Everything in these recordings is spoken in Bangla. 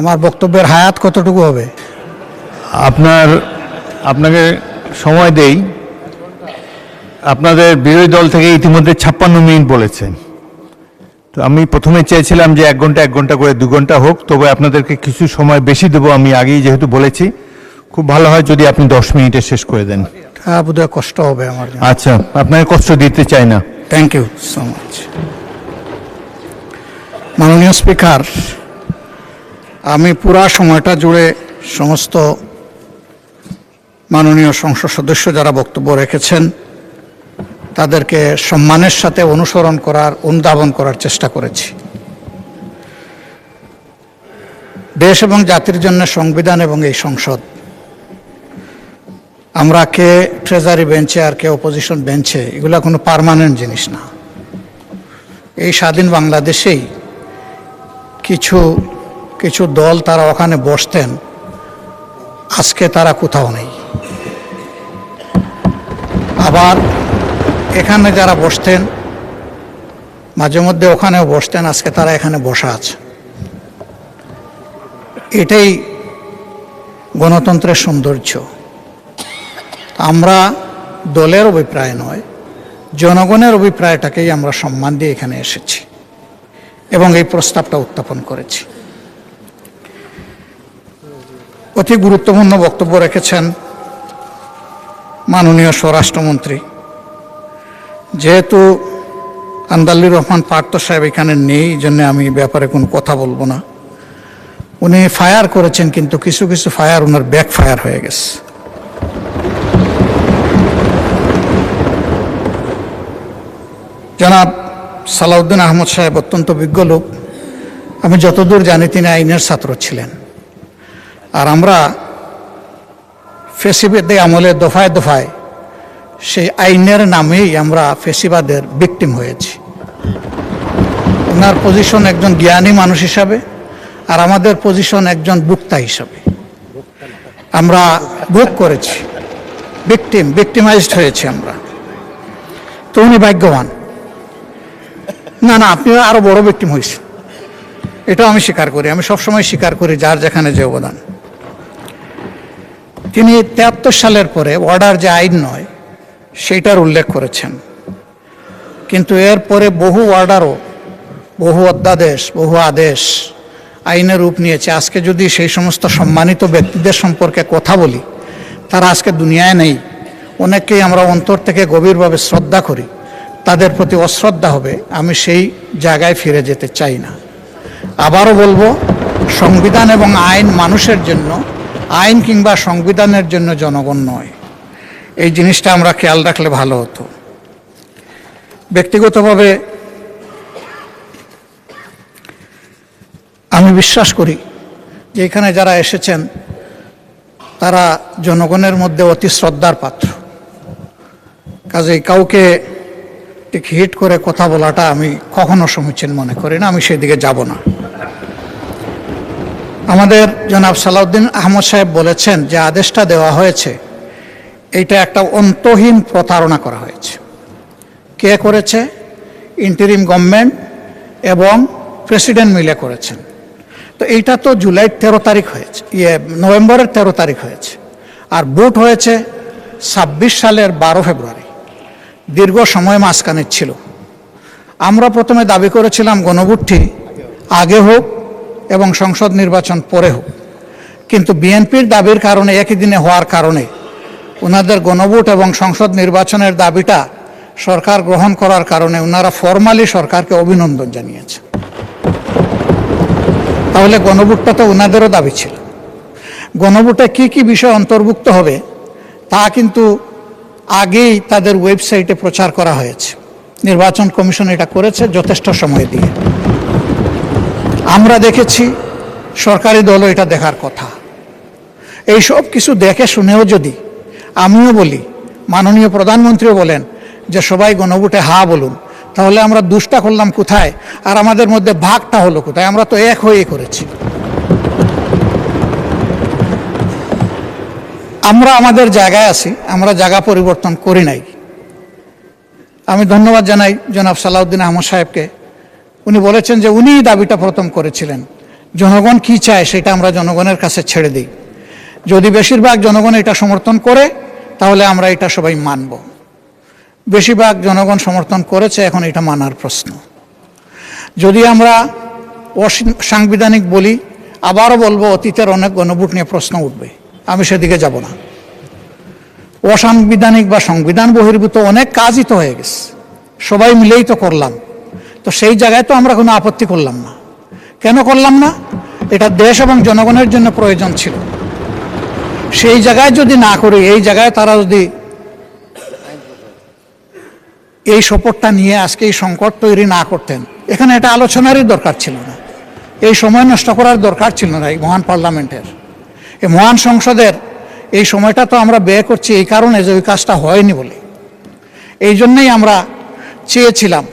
আমার বক্তব্যের হায়াত কতটুকু হবে? আপনাকে সময় দেই। আপনাদের বিরোধী দল থেকে ইতিমধ্যে 56 মিনিট বলেছেন। তো আমি প্রথমে চেয়েছিলাম যে 1 ঘন্টা করে 2 ঘন্টা হোক, তবে আপনাদেরকে কিছু সময় বেশি দেবো। আমি আগেই যেহেতু বলেছি, খুব ভালো হয় যদি আপনি 10 মিনিটে শেষ করে দেন। হ্যাঁ, বোধহয় কষ্ট হবে আমার জন্য। আচ্ছা, আপনাকে কষ্ট দিতে চাই না। Thank you so much. মাননীয় স্পিকার, আমি পুরা সময়টা জুড়ে সমস্ত মাননীয় সংসদ সদস্য যারা বক্তব্য রেখেছেন তাদেরকে সম্মানের সাথে অনুধাবন করার চেষ্টা করেছি। দেশ এবং জাতির জন্য সংবিধান এবং এই সংসদ, আমরা কে ট্রেজারি বেঞ্চে আর কে অপোজিশন বেঞ্চে, এগুলা কোনো পার্মানেন্ট জিনিস না। এই স্বাধীন বাংলাদেশেই কিছু কিছু দল তারা ওখানে বসতেন, আজকে তারা কোথাও নেই। আবার এখানে যারা বসতেন, মাঝে মধ্যে ওখানেও বসতেন, আজকে তারা এখানে বসা আছে। এটাই গণতন্ত্রের সৌন্দর্য। আমরা দলের অভিপ্রায় নয়, জনগণের অভিপ্রায়টাকেই আমরা সম্মান দিয়ে এখানে এসেছি এবং এই প্রস্তাবটা উত্থাপন করেছি। অতি গুরুত্বপূর্ণ বক্তব্য রেখেছেন মাননীয় স্বরাষ্ট্রমন্ত্রী। যেহেতু আন্দালির রহমান পার্থ সাহেব এখানে নেই, এই জন্য আমি ব্যাপারে কোনো কথা বলবো না। উনি ফায়ার করেছেন, কিন্তু কিছু কিছু ফায়ার ওনার ব্যাক ফায়ার হয়ে গেছে। জনাব সালাউদ্দিন আহমদ সাহেব অত্যন্ত বিজ্ঞ লোক। আমি যতদূর জানি তিনি আইনের ছাত্র ছিলেন। আর আমরা ফেসিবাদের আমলে দফায় দফায় সেই আইনের নামেই আমরা ফেসিবাদের ভিকটিম হয়েছি। ওনার পজিশন একজন জ্ঞানী মানুষ হিসাবে, আর আমাদের পজিশন একজন বক্তা হিসাবে। আমরা ভোগ করেছি, ভিকটিমাইজড হয়েছি আমরা। তো উনি ভাগ্যবান। না, আপনি আরো বড় ভিকটিম হয়েছেন, এটাও আমি স্বীকার করি। আমি সবসময় স্বীকার করি যার যেখানে যে অবদান। তিনি 73 সালের পরে অর্ডার যে আইন নয় সেইটার উল্লেখ করেছেন, কিন্তু এরপরে বহু অর্ডারও, বহু অধ্যাদেশ, বহু আদেশ আইনের রূপ নিয়েছে। আজকে যদি সেই সমস্ত সম্মানিত ব্যক্তিদের সম্পর্কে কথা বলি, তারা আজকে দুনিয়ায় নেই। অনেককেই আমরা অন্তর থেকে গভীরভাবে শ্রদ্ধা করি, তাদের প্রতি অশ্রদ্ধা হবে। আমি সেই জায়গায় ফিরে যেতে চাই না। আবারও বলবো, সংবিধান এবং আইন মানুষের জন্য, আইন কিংবা সংবিধানের জন্য জনগণ নয়। এই জিনিসটা আমরা খেয়াল রাখলে ভালো হতো। ব্যক্তিগতভাবে আমি বিশ্বাস করি যে এখানে যারা এসেছেন তারা জনগণের মধ্যে অতি শ্রদ্ধার পাত্র। কাজেই কাউকে ঠিক হিট করে কথা বলাটা আমি কখনো সমীচীন মনে করি না। আমি সেদিকে যাব না। আমাদের জনাব সালাউদ্দিন আহমদ সাহেব বলেছেন যে আদেশটা দেওয়া হয়েছে, এইটা একটা অন্তহীন প্রতারণা করা হয়েছে। কে করেছে? ইন্টারিম গভর্নমেন্ট এবং প্রেসিডেন্ট মিলে করেছেন। তো এইটা তো জুলাইয়ের 13 তারিখ হয়েছে, নভেম্বরের 13 তারিখ হয়েছে, আর ভোট হয়েছে 26 সালের 12 ফেব্রুয়ারি। দীর্ঘ সময় মাঝখানে ছিল। আমরা প্রথমে দাবি করেছিলাম গণভোটটি আগে হোক এবং সংসদ নির্বাচন পরে হোক, কিন্তু বিএনপির দাবির কারণে, একই দিনে হওয়ার কারণে, ওনাদের গণভোট এবং সংসদ নির্বাচনের দাবিটা সরকার গ্রহণ করার কারণে ওনারা ফরমালি সরকারকে অভিনন্দন জানিয়েছে। তাহলে গণভোটটা তো ওনাদেরও দাবি ছিল। গণভোটে কি কি বিষয় অন্তর্ভুক্ত হবে তা কিন্তু আগেই তাদের ওয়েবসাইটে প্রচার করা হয়েছে। নির্বাচন কমিশন এটা করেছে যথেষ্ট সময় দিয়ে। আমরা দেখেছি, সরকারি দলও এটা দেখার কথা। এই সব কিছু দেখে শুনেও যদি আমিও বলি, মাননীয় প্রধানমন্ত্রীও বলেন যে সবাই গণভোটে হা বলুন, তাহলে আমরা দুষ্টা করলাম কোথায়, আর আমাদের মধ্যে ভাগটা হলো কোথায়? আমরা তো এক হয়ে করেছি। আমরা আমাদের জায়গায় আছি, আমরা জায়গা পরিবর্তন করি নাই। আমি ধন্যবাদ জানাই জনাব সালাউদ্দিন আহমদ সাহেবকে। উনি বলেছেন যে উনি দাবিটা প্রথম করেছিলেন জনগণ কি চায় সেটা আমরা জনগণের কাছে ছেড়ে দিই। যদি বেশিরভাগ জনগণ এটা সমর্থন করে তাহলে আমরা এটা সবাই মানব। বেশিরভাগ জনগণ সমর্থন করেছে, এখন এটা মানার প্রশ্ন। যদি আমরা অসাংবিধানিক বলি, আবারও বলবো অতীতের অনেক গণভোট নিয়ে প্রশ্ন উঠবে, আমি সেদিকে যাব না। অসাংবিধানিক বা সংবিধান বহির্ভূত অনেক কাজই তো হয়ে গেছে, সবাই মিলেই তো করলাম। তো সেই জায়গায় তো আমরা কোনো আপত্তি করলাম না। কেন করলাম না? এটা দেশ এবং জনগণের জন্য প্রয়োজন ছিল। সেই জায়গায় যদি না করি, এই জায়গায় তারা যদি এই সপোর্টটা নিয়ে আজকে এই সংকট তৈরি না করতেন, এখানে এটা আলোচনারই দরকার ছিল না, এই সময় নষ্ট করার দরকার ছিল না। এই মহান পার্লামেন্টের, এই মহান সংসদের এই সময়টা তো আমরা ব্যয় করছি এই কারণে যে ওই কাজটা হয়নি বলে। এই জন্যই আমরা চেয়েছিলাম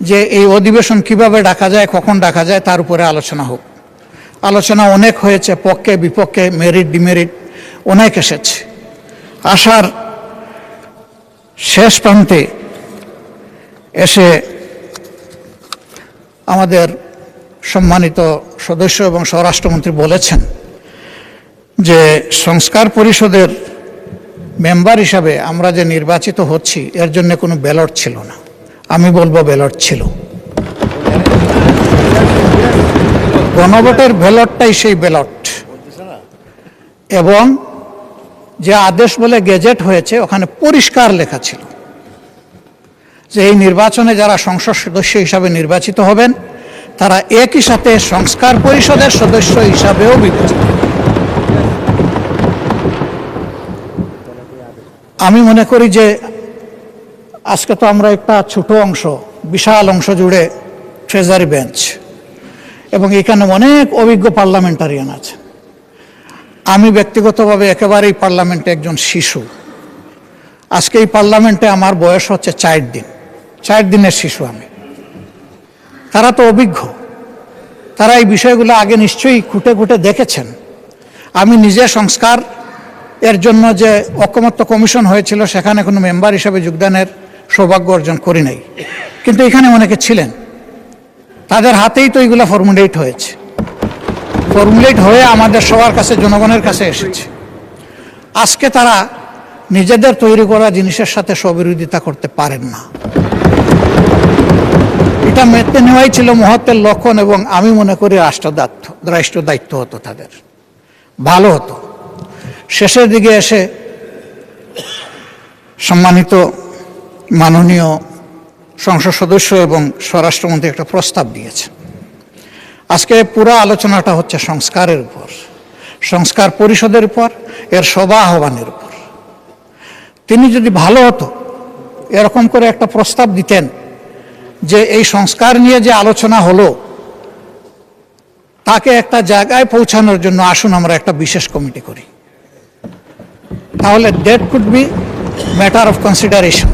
যে এই অধিবেশন কিভাবে ডাকা যায়, কখন ডাকা যায়, তার উপরে আলোচনা হোক। আলোচনা অনেক হয়েছে, পক্ষে বিপক্ষে, মেরিট ডিমেরিট অনেক এসেছে। আসার শেষ প্রান্তে এসে আমাদের সম্মানিত সদস্য এবং স্বরাষ্ট্রমন্ত্রী বলেছেন যে সংস্কার পরিষদের মেম্বার হিসাবে আমরা যে নির্বাচিত হচ্ছি এর জন্য কোনো ব্যালট ছিল না। আমি বলবো ব্যালট ছিল। গণভোটের ব্যালটটাই সেই ব্যালট, এবং যে আদেশ বলে গেজেট হয়েছে ওখানে পরিষ্কার লেখা ছিল যে এই নির্বাচনে যারা সংসদ সদস্য হিসাবে নির্বাচিত হবেন তারা একই সাথে সংস্কার পরিষদের সদস্য হিসাবেও বিবেচিত। আমি মনে করি যে আজকে তো আমরা একটা ছোট অংশ, বিশাল অংশ জুড়ে ট্রেজারি বেঞ্চ, এবং এখানে অনেক অভিজ্ঞ পার্লামেন্টারিয়ান আছে। আমি ব্যক্তিগতভাবে একেবারেই পার্লামেন্টে একজন শিশু। আজকে এই পার্লামেন্টে আমার বয়স হচ্ছে 4 দিন, 4 দিনের শিশু আমি। তারা তো অভিজ্ঞ, তারা এই বিষয়গুলো আগে নিশ্চয়ই খুঁটে খুঁটে দেখেছেন। আমি নিজে সংস্কার এর জন্য যে ঐকমত্য কমিশন হয়েছিল সেখানে কোনো মেম্বার হিসাবে যোগদানের সৌভাগ্য অর্জন করি নাই, কিন্তু এখানে অনেকে ছিলেন, তাদের হাতেই তো এইগুলো ফর্মুলেট হয়েছে, ফর্মুলেট হয়ে আমাদের সবার কাছে, জনগণের কাছে এসেছে। আজকে তারা নিজেদের তৈরি করা জিনিসের সাথে স্ববিরোধিতা করতে পারেন না। এটা মেনে নেওয়াই ছিল মহত্বের লক্ষণ, এবং আমি মনে করি রাষ্ট্র দায়িত্ব হতো তাদের, ভালো হতো। শেষের দিকে এসে সম্মানিত মাননীয় সংসদ সদস্য এবং স্বরাষ্ট্রমন্ত্রী একটা প্রস্তাব দিয়েছে। আজকে পুরো আলোচনাটা হচ্ছে সংস্কারের উপর, সংস্কার পরিষদের উপর, এর সভা আহ্বানের উপর। তিনি যদি ভালো হতো এরকম করে একটা প্রস্তাব দিতেন যে এই সংস্কার নিয়ে যে আলোচনা হলো তাকে একটা জায়গায় পৌঁছানোর জন্য আসুন আমরা একটা বিশেষ কমিটি করি, তাহলে that could be matter of consideration.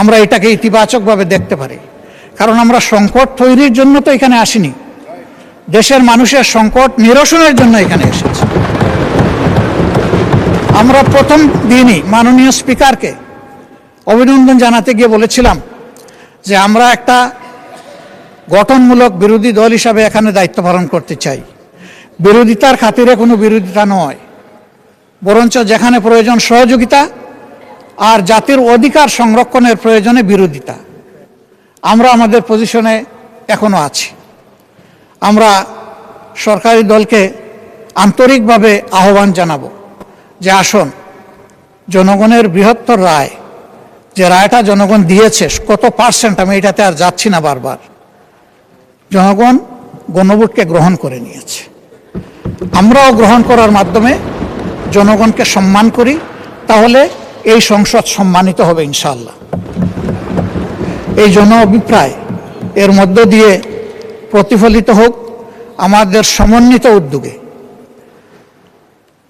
আমরা এটাকে ইতিবাচকভাবে দেখতে পারি, কারণ আমরা সংকট তৈরির জন্য তো এখানে আসিনি, দেশের মানুষের সংকট নিরসনের জন্য এখানে এসেছি। আমরা প্রথম দিনই মাননীয় স্পিকারকে অভিনন্দন জানাতে গিয়ে বলেছিলাম যে আমরা একটা গঠনমূলক বিরোধী দল হিসাবে এখানে দায়িত্ব পালন করতে চাই। বিরোধিতার খাতিরে কোনো বিরোধিতা নয়, বরঞ্চ যেখানে প্রয়োজন সহযোগিতা আর জাতির অধিকার সংরক্ষণের প্রয়োজনে বিরোধিতা। আমরা আমাদের পজিশনে এখনো আছি। আমরা সরকারি দলকে আন্তরিকভাবে আহ্বান জানাবো যে আসুন, জনগণের বৃহত্তর রায়, যে রায়টা জনগণ দিয়েছে, কত পার্সেন্ট আমি এটাতে আর যাচ্ছি না বারবার, জনগণ গণভোটকে গ্রহণ করে নিয়েছে। আমরাও গ্রহণ করার মাধ্যমে জনগণকে সম্মান করি, তাহলে এই সংসদ সম্মানিত হবে ইনশাআল্লাহ। এই জন অভিপ্রায় এর মধ্য দিয়ে প্রতিফলিত হোক আমাদের সমন্বিত উদ্যোগে।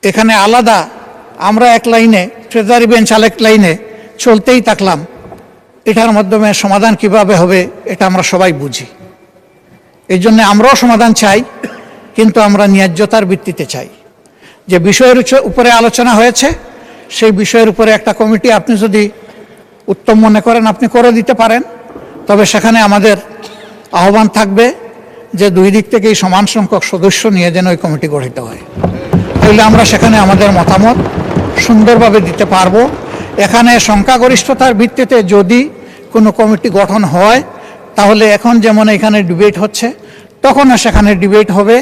এখানে আলাদা আমরা এক লাইনে, ট্রেজারি বেঞ্চ আরেক লাইনে চলতেই থাকলাম, এটার মাধ্যমে সমাধান কিভাবে হবে এটা আমরা সবাই বুঝি। এই জন্য আমরাও সমাধান চাই, কিন্তু আমরা ন্যায্যতার ভিত্তিতে চাই। যে বিষয়ের উপরে আলোচনা হয়েছে সেই বিষয়ের উপরে একটা কমিটি আপনি যদি উত্তম মনে করেন আপনি করে দিতে পারেন, তবে সেখানে আমাদের আহ্বান থাকবে যে দুই দিক থেকেই সমান সংখ্যক সদস্য নিয়ে যেন ওই কমিটি গঠিত হয়। তাহলে আমরা সেখানে আমাদের মতামত সুন্দরভাবে দিতে পারবো। এখানে সংখ্যাগরিষ্ঠতার ভিত্তিতে যদি কোনো কমিটি গঠন হয়, তাহলে এখন যেমন এখানে ডিবেট হচ্ছে, তখনও সেখানে ডিবেট হবে।